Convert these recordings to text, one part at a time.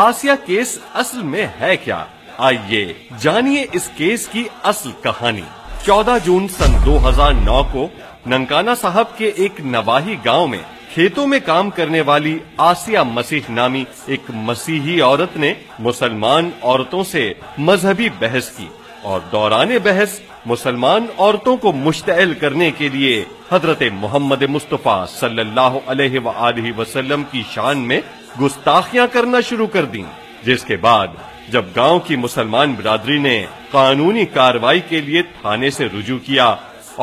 Asiya case اصل میں ہے کیا؟ آئیے جانیے اس کیس کی اصل کہانی۔ 14 جون سن 2009 کو ننکانہ صاحب کے ایک نواحی گاؤں میں کھیتوں میں کام کرنے والی آسیہ مسیح نامی ایک مسیحی عورت نے مسلمان عورتوں سے مذہبی بحث کی اور دوران بحث مسلمان عورتوں کو مشتعل کرنے کے لیے حضرت محمد مصطفیٰ صلی اللہ علیہ وآلہ وسلم کی شان میں گستاخیاں کرنا شروع کر دیں، جس کے بعد جب گاؤں کی مسلمان برادری نے قانونی کارروائی کے لیے تھانے سے رجوع کیا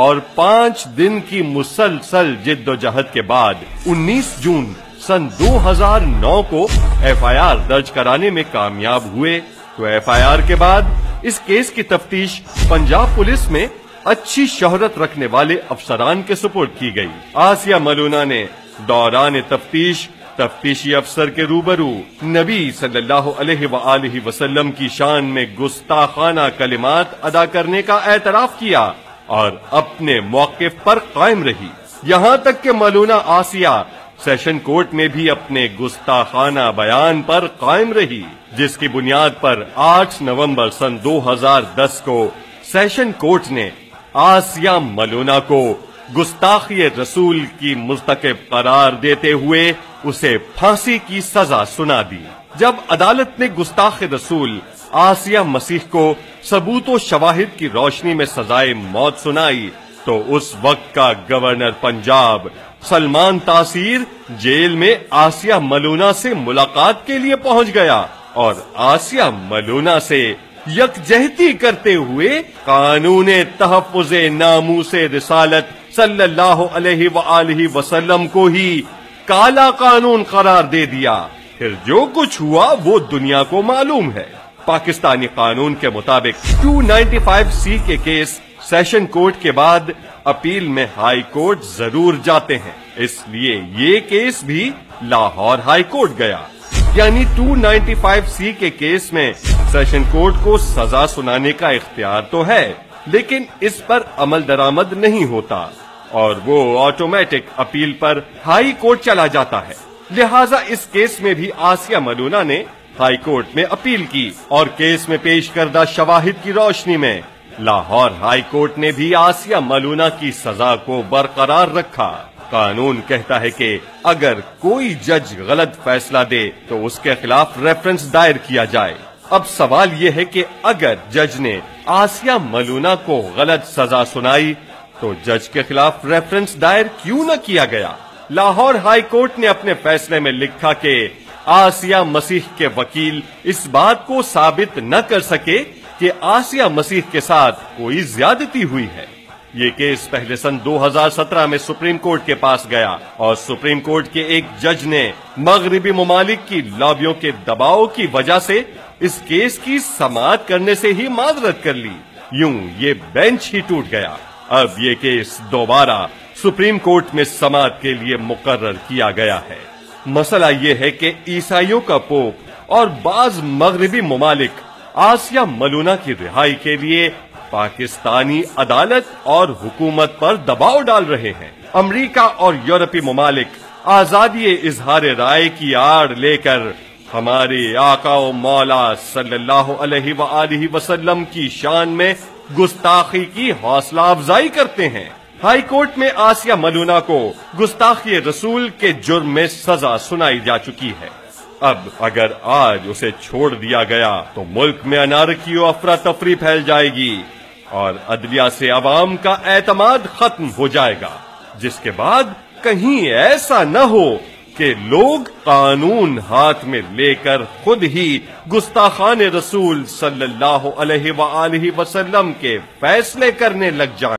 اور 5 دن کی مسلسل جد و جہد کے بعد 19 جون سن 2009 کو FIR درج کرانے میں کامیاب ہوئے، تو FIR کے بعد اس کیس کی تفتیش پنجاب پولیس میں اچھی شہرت رکھنے والے افسران کے سپرد کی گئی۔ آسیہ ملونہ نے دوران تفتیشی افسر کے روبرو نبی صلی اللہ علیہ وآلہ وسلم کی شان میں گستاخانہ کلمات ادا کرنے کا اعتراف کیا اور اپنے موقف پر قائم رہی، یہاں تک کہ ملونہ آسیہ سیشن کورٹ میں بھی اپنے گستاخانہ بیان پر قائم رہی، جس کی بنیاد پر 8 نومبر سن 2010 کو سیشن کورٹ نے آسیہ ملونہ کو گستاخی رسول کی مرتکب قرار دیتے ہوئے اسے پھانسی کی سزا سنا دی۔ جب عدالت نے گستاخ رسول آسیہ مسیح کو ثبوت و شواہد کی روشنی میں سزائے موت سنائی تو اس وقت کا گورنر پنجاب سلمان تاثیر جیل میں آسیہ ملونہ سے ملاقات کے لیے پہنچ گیا اور آسیہ ملونہ سے یکجہتی کرتے ہوئے قانون تحفظ ناموس رسالت صلی اللہ علیہ وآلہ وسلم کو ہی کالا قانون قرار دے دیا۔ پھر جو کچھ ہوا وہ دنیا کو معلوم ہے۔ پاکستانی قانون کے مطابق 295C کے کیس سیشن کورٹ کے بعد اپیل میں ہائی کورٹ ضرور جاتے ہیں، اس لیے یہ کیس بھی لاہور ہائی کورٹ گیا۔ یعنی 295C کے کیس میں سیشن کورٹ کو سزا سنانے کا اختیار تو ہے، لیکن اس پر عمل درآمد نہیں ہوتا اور وہ آٹومیٹک اپیل پر ہائی کورٹ چلا جاتا ہے۔ لہٰذا اس کیس میں بھی آسیہ ملونہ نے ہائی کورٹ میں اپیل کی اور کیس میں پیش کردہ شواہد کی روشنی میں لاہور ہائی کورٹ نے بھی آسیہ ملونہ کی سزا کو برقرار رکھا۔ قانون کہتا ہے کہ اگر کوئی جج غلط فیصلہ دے تو اس کے خلاف ریفرنس دائر کیا جائے۔ اب سوال یہ ہے کہ اگر جج نے آسیہ ملونہ کو غلط سزا سنائی تو جج کے خلاف ریفرنس دائر کیوں نہ کیا گیا؟ لاہور ہائی کورٹ نے اپنے فیصلے میں لکھا کہ آسیہ مسیح کے وکیل اس بات کو ثابت نہ کر سکے کہ آسیہ مسیح کے ساتھ کوئی زیادتی ہوئی ہے۔ یہ کیس پہلے سن 2017 میں سپریم کورٹ کے پاس گیا اور سپریم کورٹ کے ایک جج نے مغربی ممالک کی لابیوں کے دباؤ کی وجہ سے اس کیس کی سماعت کرنے سے ہی معذرت کر لی، یوں یہ بینچ ہی ٹوٹ گیا۔ اب یہ کیس دوبارہ سپریم کورٹ میں سماعت کے لیے مقرر کیا گیا ہے۔ مسئلہ یہ ہے کہ عیسائیوں کا پوپ اور بعض مغربی ممالک آسیہ ملونہ کی رہائی کے لیے پاکستانی عدالت اور حکومت پر دباؤ ڈال رہے ہیں۔ امریکہ اور یورپی ممالک آزادی اظہار رائے کی آڑ لے کر ہمارے آقا و مولا صلی اللہ علیہ وآلہ وسلم کی شان میں گستاخی کی حوصلہ افزائی کرتے ہیں۔ ہائی کورٹ میں آسیہ ملونہ کو گستاخی رسول کے جرم میں سزا سنائی جا چکی ہے۔ اب اگر آج اسے چھوڑ دیا گیا تو ملک میں انارکی و افراتفری پھیل جائے گی اور عدلیہ سے عوام کا اعتماد ختم ہو جائے گا، جس کے بعد کہیں ایسا نہ ہو کہ لوگ قانون ہاتھ میں لے کر خود ہی گستاخان رسول صلی اللہ علیہ وآلہ وسلم کے فیصلے کرنے لگ جائیں۔